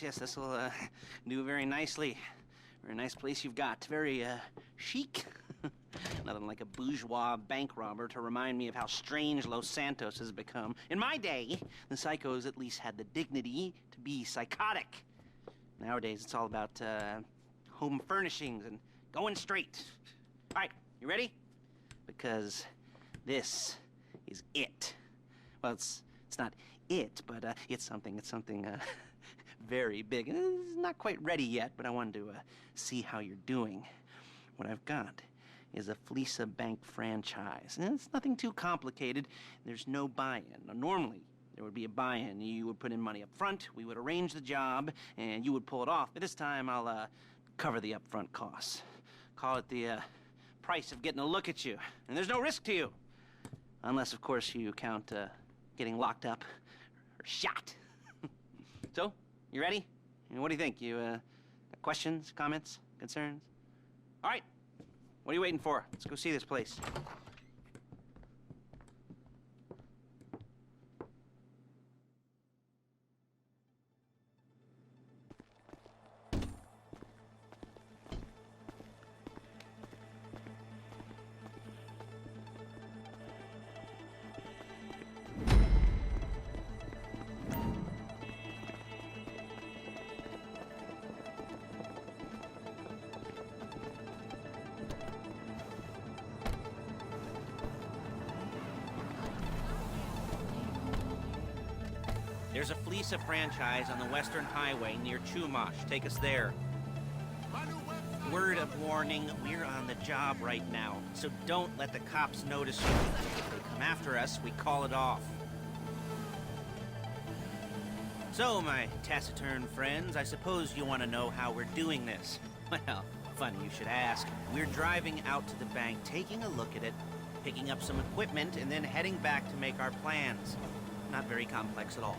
yes, this will do very nicely. Very nice place you've got. Very chic. Nothing like a bourgeois bank robber to remind me of how strange Los Santos has become. In my day, the psychos at least had the dignity to be psychotic. Nowadays, it's all about home furnishings and going straight. All right, you ready? Because this is it. Well, it's not it, but it's something very big. It's not quite ready yet, but I wanted to see how you're doing. What I've got is a Fleeca bank franchise. And it's nothing too complicated. There's no buy-in. Now, normally, there would be a buy-in. You would put in money up front, we would arrange the job, and you would pull it off. But this time, I'll cover the upfront costs. Call it the price of getting a look at you. And there's no risk to you. Unless, of course, you count getting locked up or shot. So, you ready? What do you think? You got questions, comments, concerns? All right. What are you waiting for? Let's go see this place. There's a Fleeca franchise on the Western Highway near Chumash. Take us there. Word of warning, we're on the job right now, so don't let the cops notice you. If they come after us, we call it off. So, my taciturn friends, I suppose you want to know how we're doing this. Well, funny you should ask. We're driving out to the bank, taking a look at it, picking up some equipment, and then heading back to make our plans. Not very complex at all.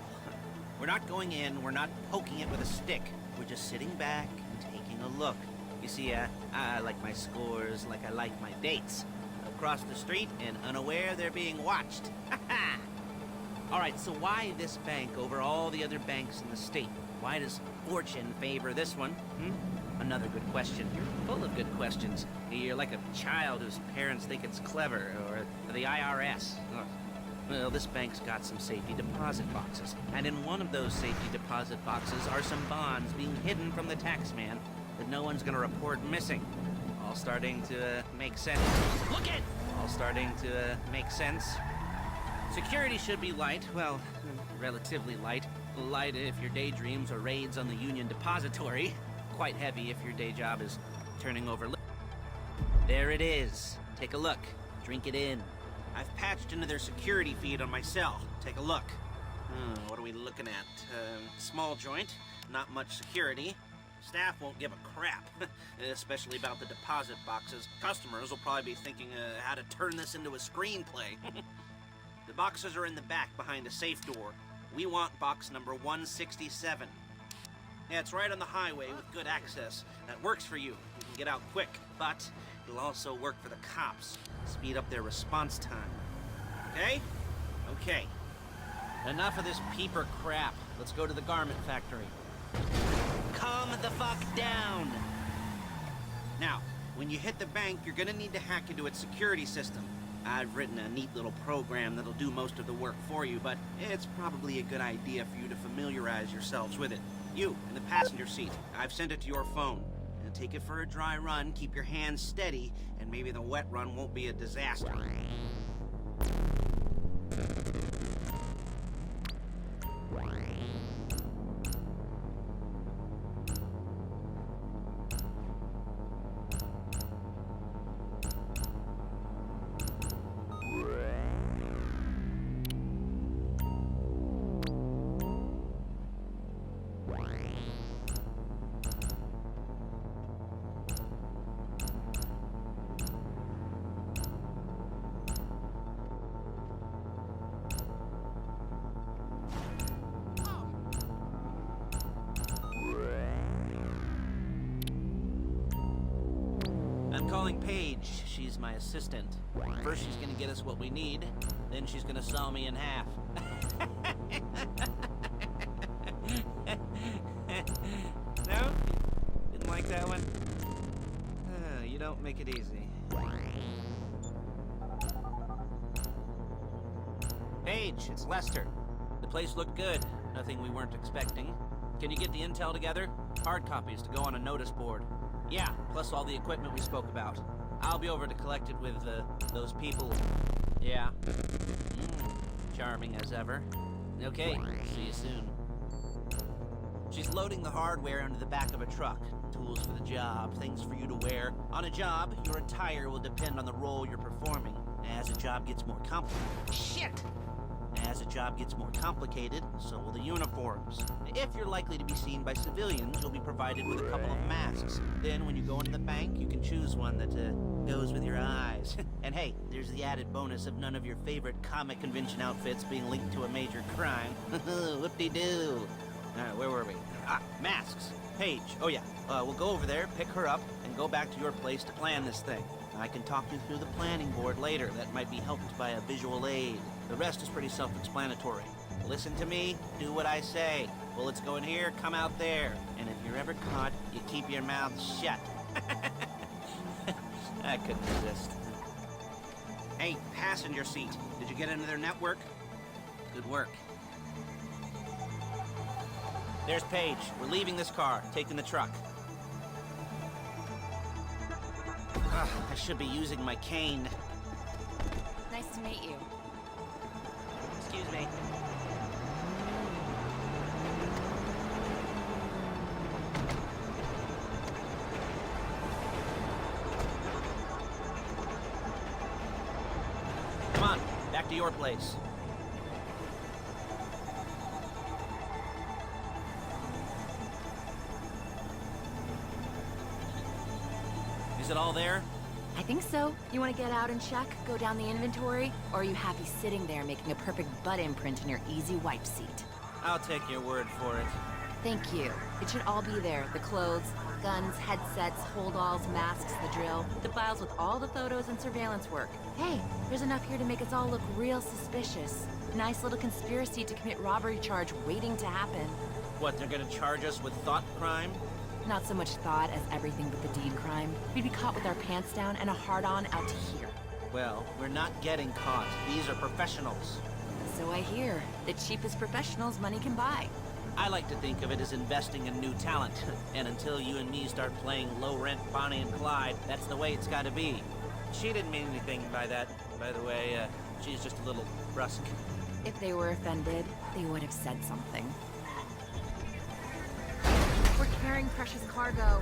We're not going in, we're not poking it with a stick. We're just sitting back and taking a look. You see, I like my scores like I like my dates. Across the street and unaware they're being watched. All right, so why this bank over all the other banks in the state? Why does fortune favor this one? Another good question. You're full of good questions. You're like a child whose parents think it's clever, or the IRS. Ugh. Well, this bank's got some safety deposit boxes, and in one of those safety deposit boxes are some bonds being hidden from the tax man that no one's gonna report missing. All starting to make sense. Look it! All starting to make sense. Security should be light, well, relatively light. Light if your daydreams are raids on the Union Depository. Quite heavy if your day job is turning over. There it is. Take a look. Drink it in. I've patched into their security feed on my cell. Take a look. What are we looking at? Small joint, not much security. Staff won't give a crap, especially about the deposit boxes. Customers will probably be thinking how to turn this into a screenplay. The boxes are in the back behind a safe door. We want box number 167. Yeah, it's right on the highway with good access. That works for you. You can get out quick, but it'll also work for the cops. Speed up their response time. Okay? Okay. Enough of this peeper crap. Let's go to the garment factory. Calm the fuck down! Now, when you hit the bank, you're gonna need to hack into its security system. I've written a neat little program that'll do most of the work for you, but it's probably a good idea for you to familiarize yourselves with it. You, in the passenger seat, I've sent it to your phone. Take it for a dry run, keep your hands steady, and maybe the wet run won't be a disaster. I'm calling Paige. She's my assistant. First she's gonna get us what we need, then she's gonna saw me in half. that one? You don't make it easy. Paige, it's Lester. The place looked good. Nothing we weren't expecting. Can you get the intel together? Hard copies to go on a notice board. Yeah, plus all the equipment we spoke about. I'll be over to collect it with, those people. Yeah. Charming as ever. Okay, see you soon. She's loading the hardware into the back of a truck. Tools for the job, things for you to wear. On a job, your attire will depend on the role you're performing. As a job gets more complicated... Shit! As a job gets more complicated, so will the uniforms. If you're likely to be seen by civilians, you'll be provided with a couple of masks. Then, when you go into the bank, you can choose one that, goes with your eyes. And hey, there's the added bonus of none of your favorite comic convention outfits being linked to a major crime. Whoop-de-doo. Alright, where were we? Ah, masks. Paige. Oh yeah, we'll go over there, pick her up, and go back to your place to plan this thing. I can talk you through the planning board later. That might be helped by a visual aid. The rest is pretty self-explanatory. Listen to me, do what I say. Bullets go in here, come out there. And if you're ever caught, you keep your mouth shut. I couldn't resist. Hey, passenger seat. Did you get into their network? Good work. There's Paige. We're leaving this car, taking the truck. I should be using my cane. Nice to meet you. Excuse me. Come on, back to your place. Is it all there? I think so. You want to get out and check, go down the inventory, or are you happy sitting there making a perfect butt imprint in your easy wipe seat? I'll take your word for it. Thank you. It should all be there. The clothes, guns, headsets, hold-alls, masks, the drill. The files with all the photos and surveillance work. Hey, there's enough here to make us all look real suspicious. Nice little conspiracy to commit robbery charge waiting to happen. What, they're gonna charge us with thought crime? Not so much thought as everything but the deed crime. We'd be caught with our pants down and a hard-on out to here. Well, we're not getting caught. These are professionals. So I hear. The cheapest professionals money can buy. I like to think of it as investing in new talent. And until you and me start playing low-rent Bonnie and Clyde, that's the way it's gotta be. She didn't mean anything by that, by the way. She's just a little brusque. If they were offended, they would have said something. We're carrying precious cargo.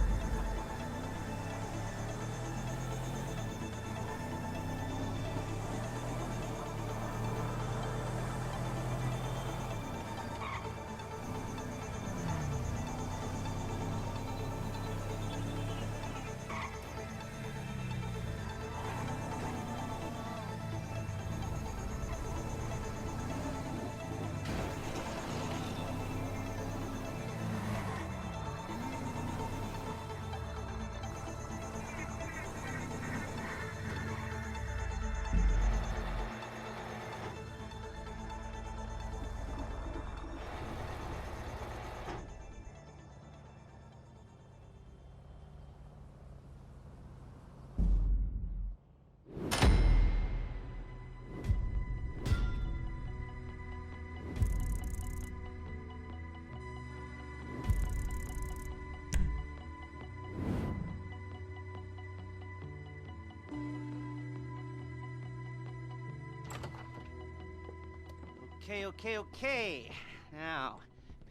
Okay. Now,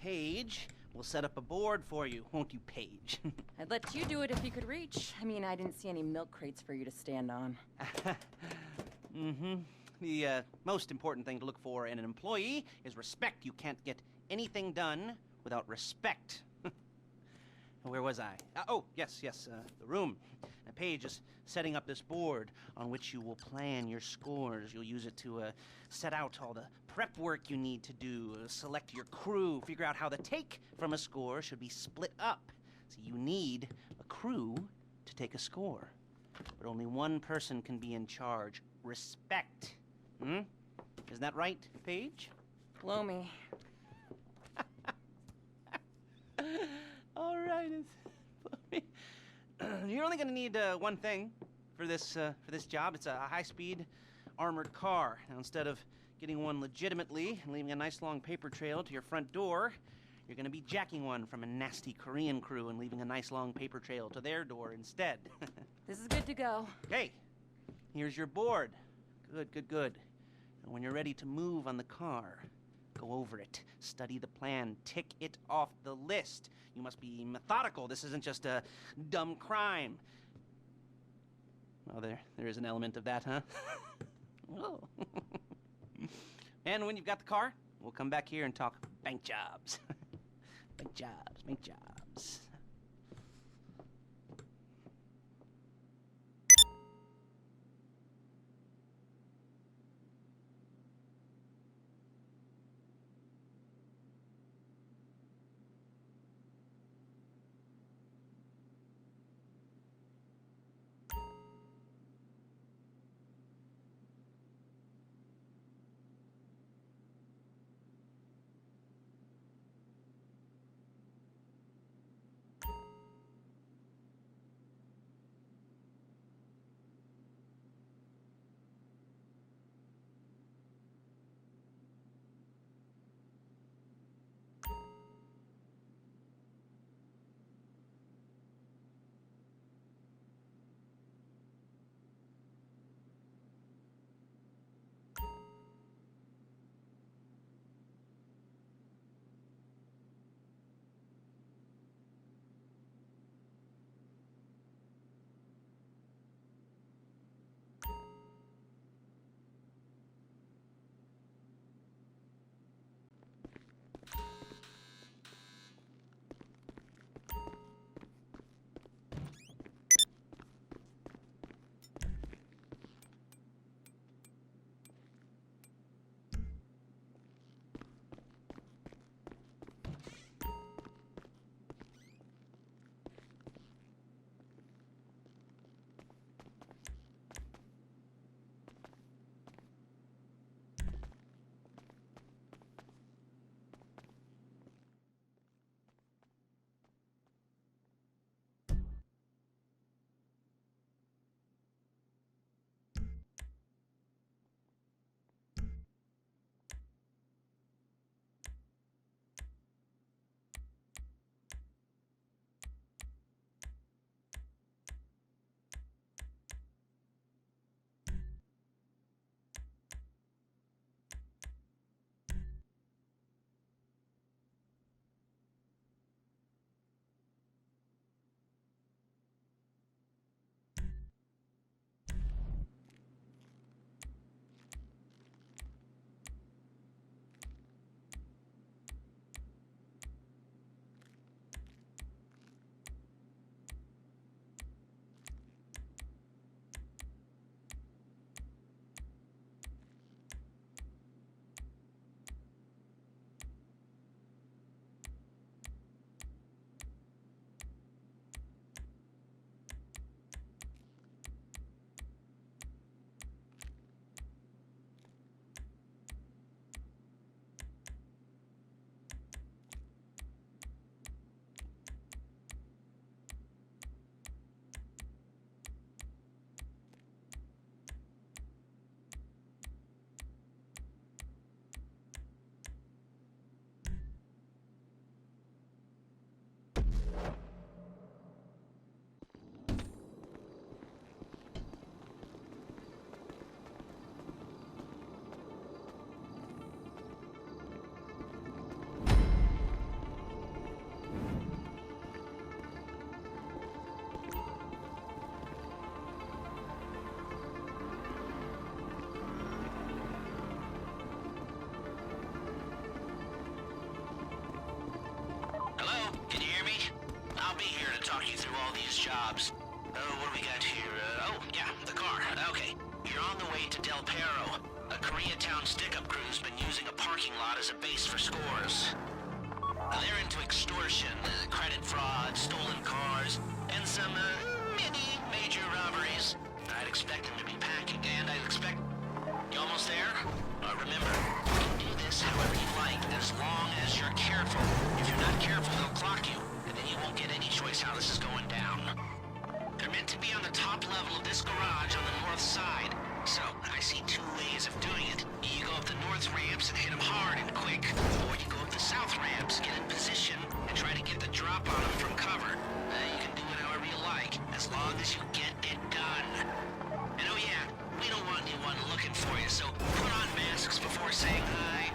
Paige, we'll set up a board for you, won't you, Paige? I'd let you do it if you could reach. I mean, I didn't see any milk crates for you to stand on. The most important thing to look for in an employee is respect. You can't get anything done without respect. Where was I? Yes, the room. Now, Paige is setting up this board on which you will plan your scores. You'll use it to set out all the prep work you need to do, select your crew, figure out how the take from a score should be split up. So you need a crew to take a score. But only one person can be in charge. Respect. Isn't that right, Paige? Blow me. All right, you're only gonna need one thing for this job. It's a high-speed armored car. Now, instead of getting one legitimately and leaving a nice long paper trail to your front door, you're gonna be jacking one from a nasty Korean crew and leaving a nice long paper trail to their door instead. This is good to go. Hey, here's your board. Good. And when you're ready to move on the car, go over it, study the plan, tick it off the list. You must be methodical. This isn't just a dumb crime. Well, there is an element of that, huh? Oh. And when you've got the car, we'll come back here and talk bank jobs. Bank jobs. talk you through all these jobs. What do we got here? Oh, yeah, the car. Okay. You're on the way to Del Perro. A Koreatown stick-up crew's been using a parking lot as a base for scores. They're into extortion, credit fraud, stolen cars, and some, mini major robberies. I'd expect them to be packing, and I'd expect... You almost there? Remember, you can do this however you like, as long as you're careful. If you're not careful, they'll clock you, and then you won't get any choice how this is going down. They're meant to be on the top level of this garage on the north side. So, I see two ways of doing it. You go up the north ramps and hit them hard and quick, or you go up the south ramps, get in position, and try to get the drop on them from cover. You can do it however you like, as long as you get it done. And oh yeah, we don't want anyone looking for you, so put on masks before saying hi.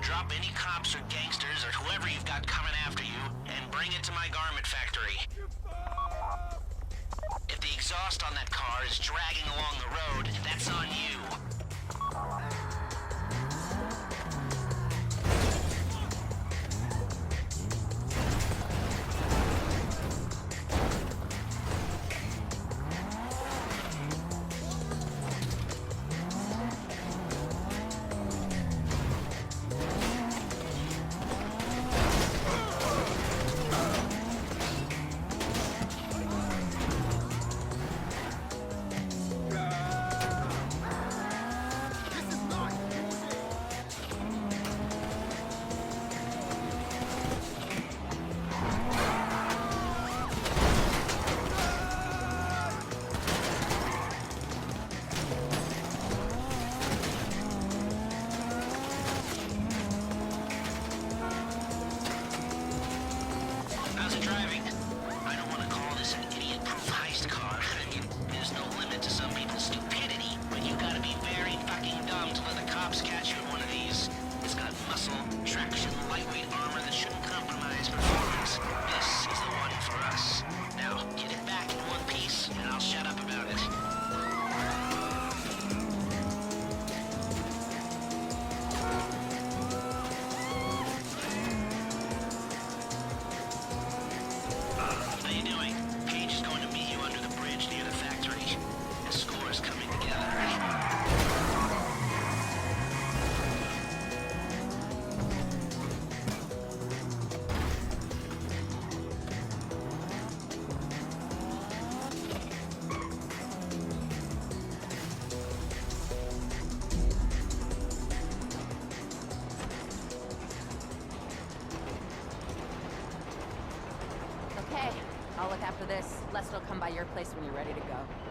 Drop any cops or gangsters or whoever you've got coming after you, and bring it to my garment factory. If the exhaust on that car is dragging along the road, that's on you. Okay, I'll look after this. Lester will come by your place when you're ready to go.